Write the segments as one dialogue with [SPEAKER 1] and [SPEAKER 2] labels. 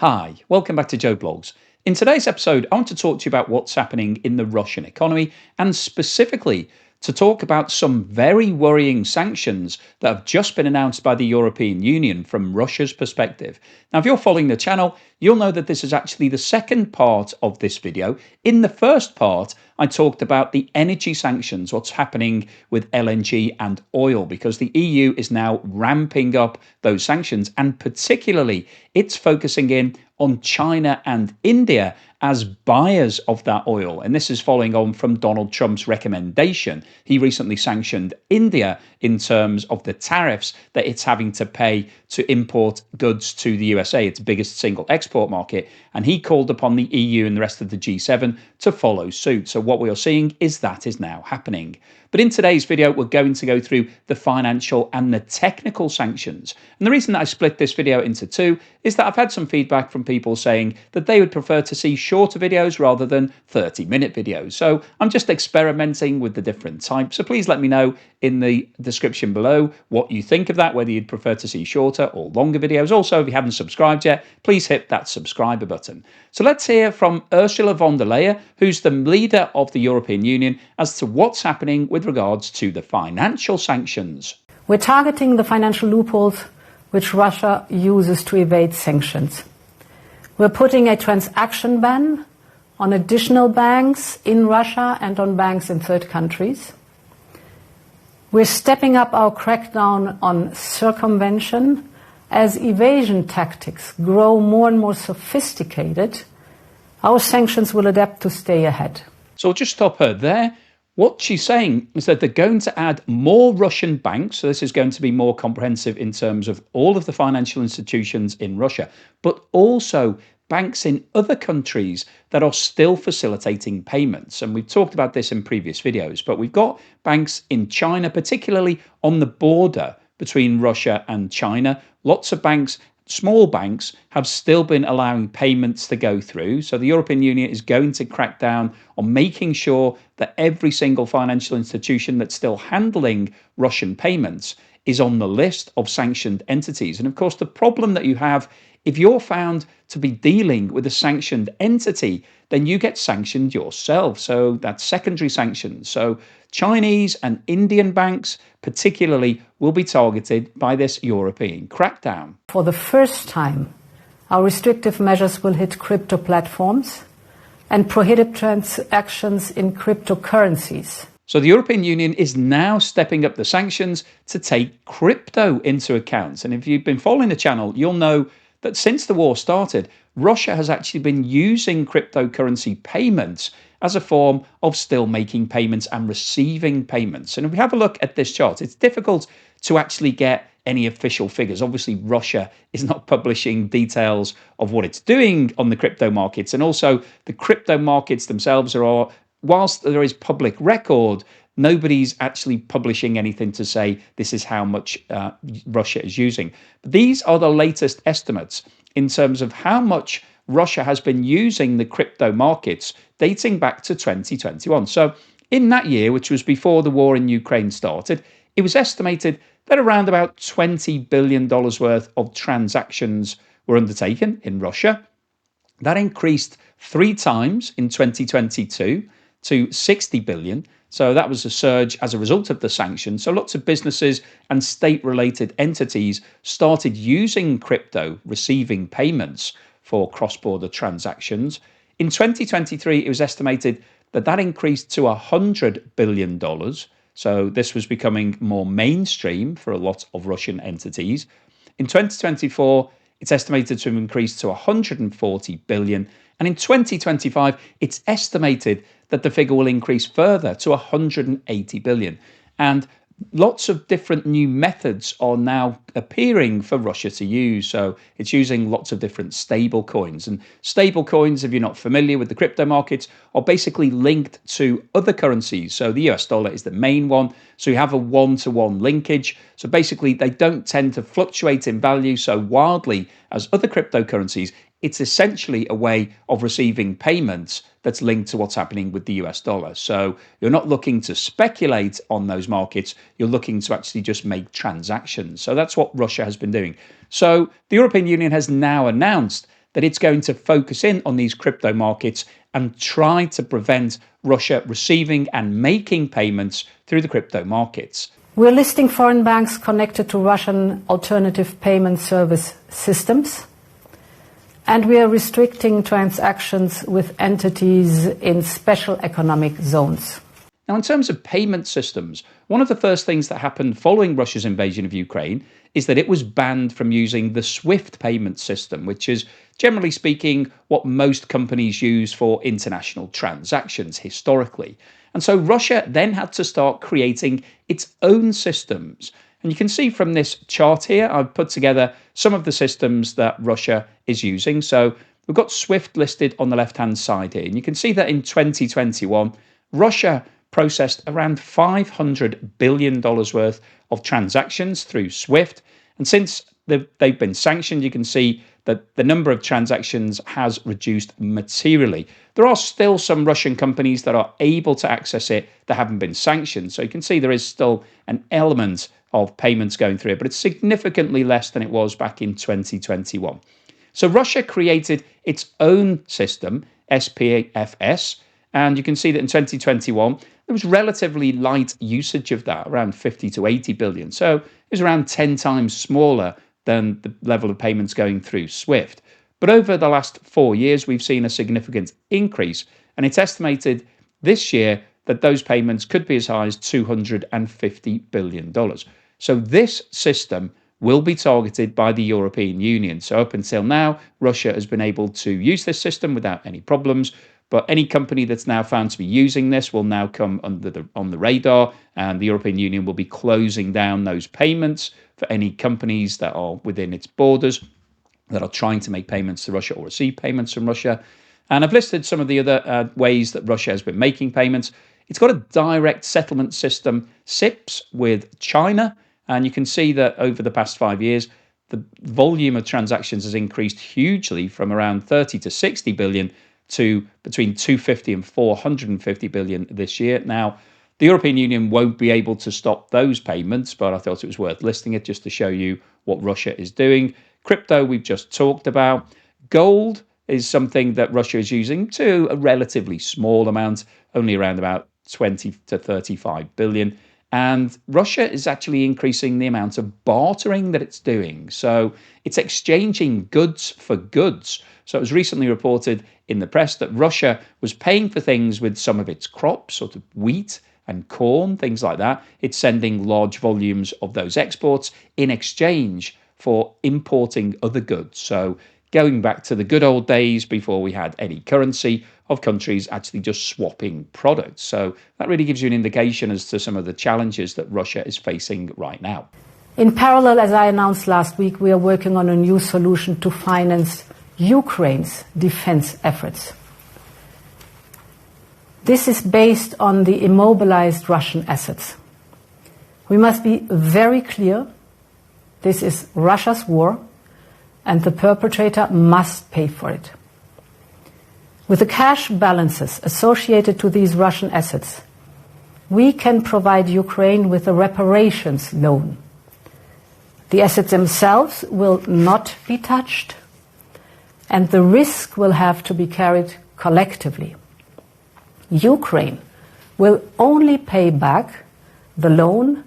[SPEAKER 1] Hi, welcome back to Joe Blogs. In today's episode, I want to talk to you about what's happening in the Russian economy and specifically to talk about some very worrying sanctions that have just been announced by the European Union from Russia's perspective. Now, if you're following the channel, you'll know that this is actually the second part of this video. In the first part, I talked about the energy sanctions, what's happening with LNG and oil, because the EU is now ramping up those sanctions, and particularly it's focusing in on China and India as buyers of that oil. And this is following on from Donald Trump's recommendation. He recently sanctioned India in terms of the tariffs that it's having to pay to import goods to the USA, its biggest single export market. And he called upon the EU and the rest of the G7 to follow suit. So what we are seeing is that is now happening. But in today's video, we're going to go through the financial and the technical sanctions. And the reason that I split this video into two is that I've had some feedback from people saying that they would prefer to see shorter videos rather than 30-minute videos. So I'm just experimenting with the different types. So please let me know in the description below what you think of that, whether you'd prefer to see shorter or longer videos. Also, if you haven't subscribed yet, please hit that subscribe button. So let's hear from Ursula von der Leyen, who's the leader of the European Union, as to what's happening with regards to the financial sanctions.
[SPEAKER 2] We're targeting the financial loopholes which Russia uses to evade sanctions. We're putting a transaction ban on additional banks in Russia and on banks in third countries. We're stepping up our crackdown on circumvention. As evasion tactics grow more and more sophisticated, our sanctions will adapt to stay ahead.
[SPEAKER 1] So I'll just stop her there. What she's saying is that they're going to add more Russian banks. So this is going to be more comprehensive in terms of all of the financial institutions in Russia, but also banks in other countries that are still facilitating payments. And we've talked about this in previous videos, but we've got banks in China, particularly on the border between Russia and China. Lots of banks, small banks, have still been allowing payments to go through. So the European Union is going to crack down on making sure that every single financial institution that's still handling Russian payments is on the list of sanctioned entities. And of course, the problem that you have, if you're found to be dealing with a sanctioned entity, then you get sanctioned yourself. So that's secondary sanctions. So Chinese and Indian banks particularly will be targeted by this European crackdown.
[SPEAKER 2] For the first time, our restrictive measures will hit crypto platforms and prohibit transactions in cryptocurrencies.
[SPEAKER 1] So the European Union is now stepping up the sanctions to take crypto into account. And if you've been following the channel, you'll know that since the war started, Russia has actually been using cryptocurrency payments as a form of still making payments and receiving payments. And if we have a look at this chart, it's difficult to actually get any official figures. Obviously, Russia is not publishing details of what it's doing on the crypto markets. And also the crypto markets themselves are, whilst there is public record, nobody's actually publishing anything to say this is how much Russia is using. But these are the latest estimates in terms of how much Russia has been using the crypto markets dating back to 2021. So in that year, which was before the war in Ukraine started, it was estimated that around about $20 billion worth of transactions were undertaken in Russia. That increased 3 times in 2022 to 60 billion. So that was a surge as a result of the sanctions. So lots of businesses and state-related entities started using crypto, receiving payments for cross-border transactions. In 2023, it was estimated that that increased to $100 billion. So this was becoming more mainstream for a lot of Russian entities. In 2024, it's estimated to have increased to 140 billion. And in 2025, it's estimated that the figure will increase further to 180 billion. And lots of different new methods are now appearing for Russia to use. So it's using lots of different stable coins. And stable coins, if you're not familiar with the crypto markets, are basically linked to other currencies. So the US dollar is the main one. So you have a one-to-one linkage. So basically, they don't tend to fluctuate in value so wildly as other cryptocurrencies. It's essentially a way of receiving payments that's linked to what's happening with the US dollar. So you're not looking to speculate on those markets, you're looking to actually just make transactions. So that's what Russia has been doing. So the European Union has now announced that it's going to focus in on these crypto markets and try to prevent Russia receiving and making payments through the crypto markets.
[SPEAKER 2] We're listing foreign banks connected to Russian alternative payment service systems, and we are restricting transactions with entities in special economic zones.
[SPEAKER 1] Now, in terms of payment systems, one of the first things that happened following Russia's invasion of Ukraine is that it was banned from using the SWIFT payment system, which is, generally speaking, what most companies use for international transactions historically. And so Russia then had to start creating its own systems. And you can see from this chart here, I've put together some of the systems that Russia is using. So we've got SWIFT listed on the left-hand side here. And you can see that in 2021, Russia processed around $500 billion worth of transactions through SWIFT. And since they've been sanctioned, you can see that the number of transactions has reduced materially. There are still some Russian companies that are able to access it that haven't been sanctioned. So you can see there is still an element of payments going through it, but it's significantly less than it was back in 2021. So Russia created its own system, SPFS, and you can see that in 2021, there was relatively light usage of that, around 50 to 80 billion. So it was around 10 times smaller than the level of payments going through SWIFT. But over the last 4 years, we've seen a significant increase, and it's estimated this year that those payments could be as high as $250 billion. So this system will be targeted by the European Union. So up until now, Russia has been able to use this system without any problems. But any company that's now found to be using this will now come on the radar, and the European Union will be closing down those payments for any companies that are within its borders that are trying to make payments to Russia or receive payments from Russia. And I've listed some of the other ways that Russia has been making payments. It's got a direct settlement system, SIPS, with China. And you can see that over the past 5 years, the volume of transactions has increased hugely from around 30 to 60 billion to between 250 and 450 billion this year. Now, the European Union won't be able to stop those payments, but I thought it was worth listing it just to show you what Russia is doing. Crypto, we've just talked about. Gold is something that Russia is using to a relatively small amount, only around about 20 to 35 billion. And Russia is actually increasing the amount of bartering that it's doing. So it's exchanging goods for goods. So it was recently reported in the press that Russia was paying for things with some of its crops, sort of wheat and corn, things like that. It's sending large volumes of those exports in exchange for importing other goods. So going back to the good old days before we had any currency, of countries actually just swapping products. So that really gives you an indication as to some of the challenges that Russia is facing right now.
[SPEAKER 2] In parallel, as I announced last week, we are working on a new solution to finance Ukraine's defense efforts. This is based on the immobilized Russian assets. We must be very clear, this is Russia's war, and the perpetrator must pay for it. With the cash balances associated to these Russian assets, we can provide Ukraine with a reparations loan. The assets themselves will not be touched, and the risk will have to be carried collectively. Ukraine will only pay back the loan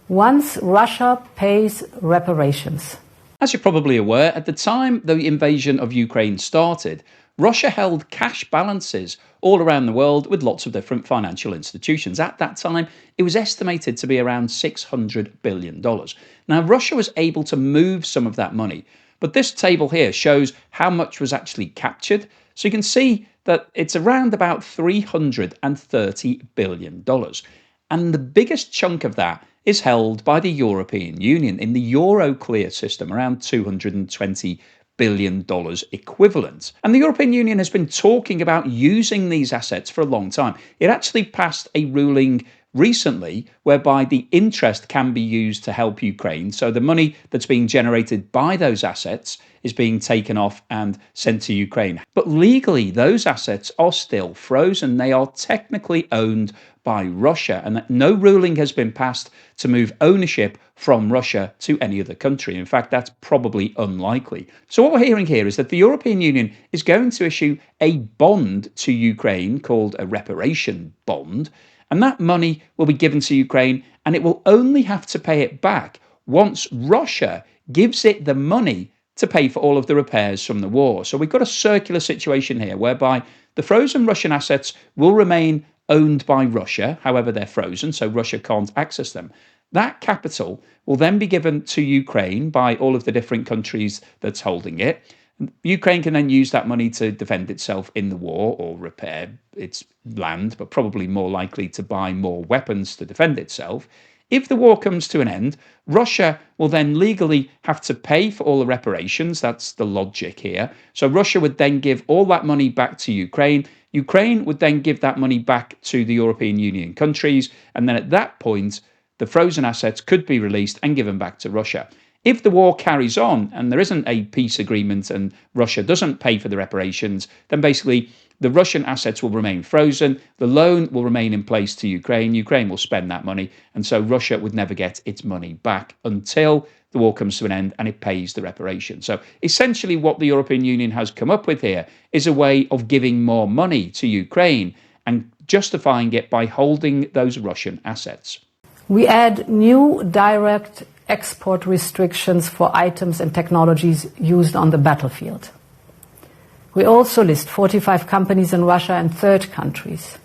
[SPEAKER 2] once Russia pays reparations.
[SPEAKER 1] As you're probably aware, at the time the invasion of Ukraine started, Russia held cash balances all around the world with lots of different financial institutions. At that time, it was estimated to be around $600 billion. Now, Russia was able to move some of that money, but this table here shows how much was actually captured. So you can see that it's around about $330 billion. And the biggest chunk of that is held by the European Union in the Euro clear system, around $220 billion equivalent. And the European Union has been talking about using these assets for a long time. It actually passed a ruling recently whereby the interest can be used to help Ukraine. So the money that's being generated by those assets is being taken off and sent to Ukraine. But legally, those assets are still frozen. They are technically owned by Russia, and that no ruling has been passed to move ownership from Russia to any other country. In fact, that's probably unlikely. So what we're hearing here is that the European Union is going to issue a bond to Ukraine called a reparation bond, and that money will be given to Ukraine, and it will only have to pay it back once Russia gives it the money to pay for all of the repairs from the war. So we've got a circular situation here whereby the frozen Russian assets will remain owned by Russia, however they're frozen, so Russia can't access them. That capital will then be given to Ukraine by all of the different countries that's holding it. Ukraine can then use that money to defend itself in the war or repair its land, but probably more likely to buy more weapons to defend itself. If the war comes to an end, Russia will then legally have to pay for all the reparations. That's the logic here. So Russia would then give all that money back to Ukraine. Ukraine would then give that money back to the European Union countries. And then at that point, the frozen assets could be released and given back to Russia. If the war carries on and there isn't a peace agreement and Russia doesn't pay for the reparations, then basically the Russian assets will remain frozen, the loan will remain in place to Ukraine, Ukraine will spend that money, and so Russia would never get its money back until the war comes to an end and it pays the reparations. So essentially what the European Union has come up with here is a way of giving more money to Ukraine and justifying it by holding those Russian assets.
[SPEAKER 2] We add new direct export restrictions for items and technologies used on the battlefield. We also list 45 companies in Russia and third countries.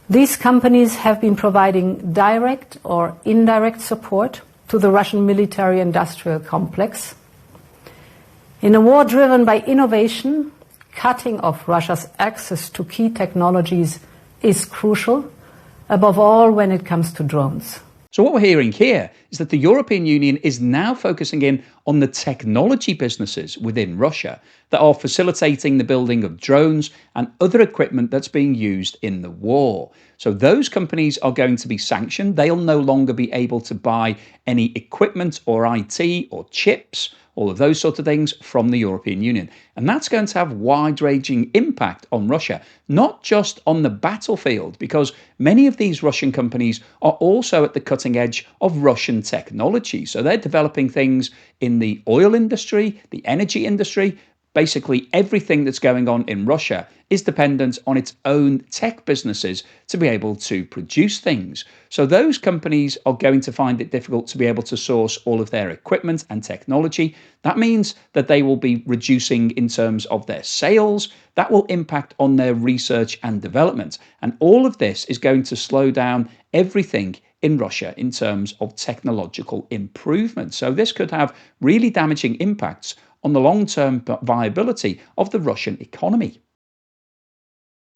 [SPEAKER 2] These companies have been providing direct or indirect support to the Russian military-industrial complex. In a war driven by innovation, cutting off Russia's access to key technologies is crucial, above all when it comes to drones.
[SPEAKER 1] So what we're hearing here is that the European Union is now focusing in on the technology businesses within Russia that are facilitating the building of drones and other equipment that's being used in the war. So those companies are going to be sanctioned. They'll no longer be able to buy any equipment or IT or chips, all of those sort of things from the European Union. And that's going to have wide-ranging impact on Russia, not just on the battlefield, because many of these Russian companies are also at the cutting edge of Russian technology. So they're developing things in the oil industry, the energy industry. Basically, everything that's going on in Russia is dependent on its own tech businesses to be able to produce things. So those companies are going to find it difficult to be able to source all of their equipment and technology. That means that they will be reducing in terms of their sales. That will impact on their research and development. And all of this is going to slow down everything in Russia in terms of technological improvement. So this could have really damaging impacts on the long-term viability of the Russian economy.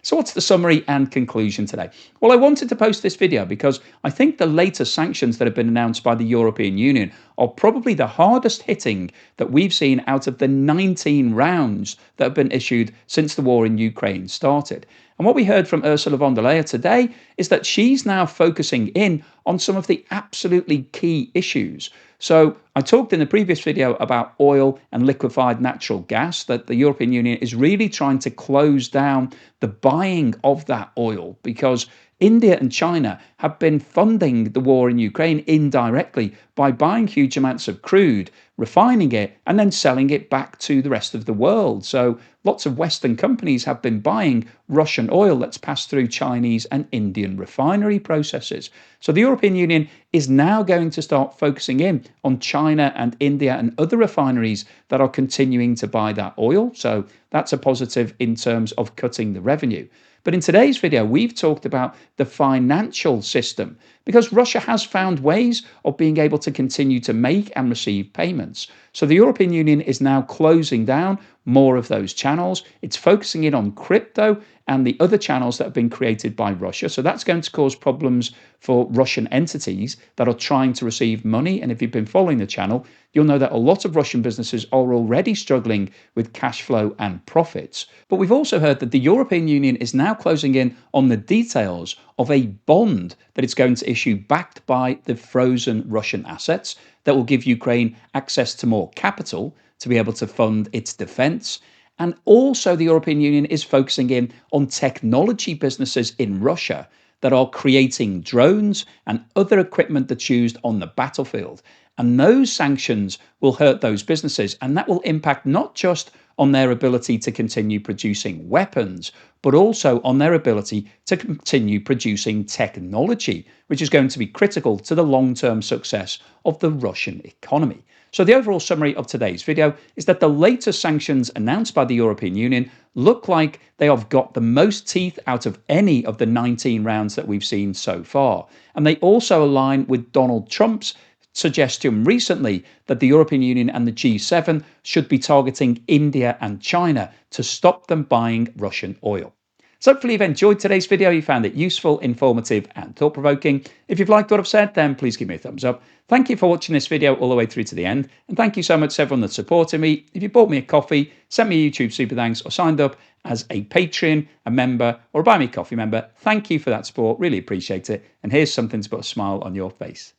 [SPEAKER 1] So what's the summary and conclusion today? Well, I wanted to post this video because I think the latest sanctions that have been announced by the European Union are probably the hardest hitting that we've seen out of the 19 rounds that have been issued since the war in Ukraine started. And what we heard from Ursula von der Leyen today is that she's now focusing in on some of the absolutely key issues. So I talked in the previous video about oil and liquefied natural gas, that the European Union is really trying to close down the buying of that oil because India and China have been funding the war in Ukraine indirectly by buying huge amounts of crude, refining it, and then selling it back to the rest of the world. So lots of Western companies have been buying Russian oil that's passed through Chinese and Indian refinery processes. So the European Union is now going to start focusing in on China and India and other refineries that are continuing to buy that oil. So that's a positive in terms of cutting the revenue. But in today's video, we've talked about the financial system because Russia has found ways of being able to continue to make and receive payments. So the European Union is now closing down more of those channels. It's focusing in on crypto and the other channels that have been created by Russia. So that's going to cause problems for Russian entities that are trying to receive money. And if you've been following the channel, you'll know that a lot of Russian businesses are already struggling with cash flow and profits. But we've also heard that the European Union is now closing in on the details of a bond that it's going to issue backed by the frozen Russian assets that will give Ukraine access to more capital to be able to fund its defense. And also, the European Union is focusing in on technology businesses in Russia that are creating drones and other equipment that's used on the battlefield. And those sanctions will hurt those businesses, and that will impact not just on their ability to continue producing weapons, but also on their ability to continue producing technology, which is going to be critical to the long-term success of the Russian economy. So the overall summary of today's video is that the latest sanctions announced by the European Union look like they have got the most teeth out of any of the 19 rounds that we've seen so far. And they also align with Donald Trump's suggestion recently that the European Union and the G7 should be targeting India and China to stop them buying Russian oil. So hopefully you've enjoyed today's video, you found it useful, informative and thought-provoking. If you've liked what I've said, then please give me a thumbs up. Thank you for watching this video all the way through to the end. And thank you so much to everyone that's supported me. If you bought me a coffee, sent me a YouTube super thanks, or signed up as a Patreon, a member, or a Buy Me Coffee member, thank you for that support. Really appreciate it. And here's something to put a smile on your face.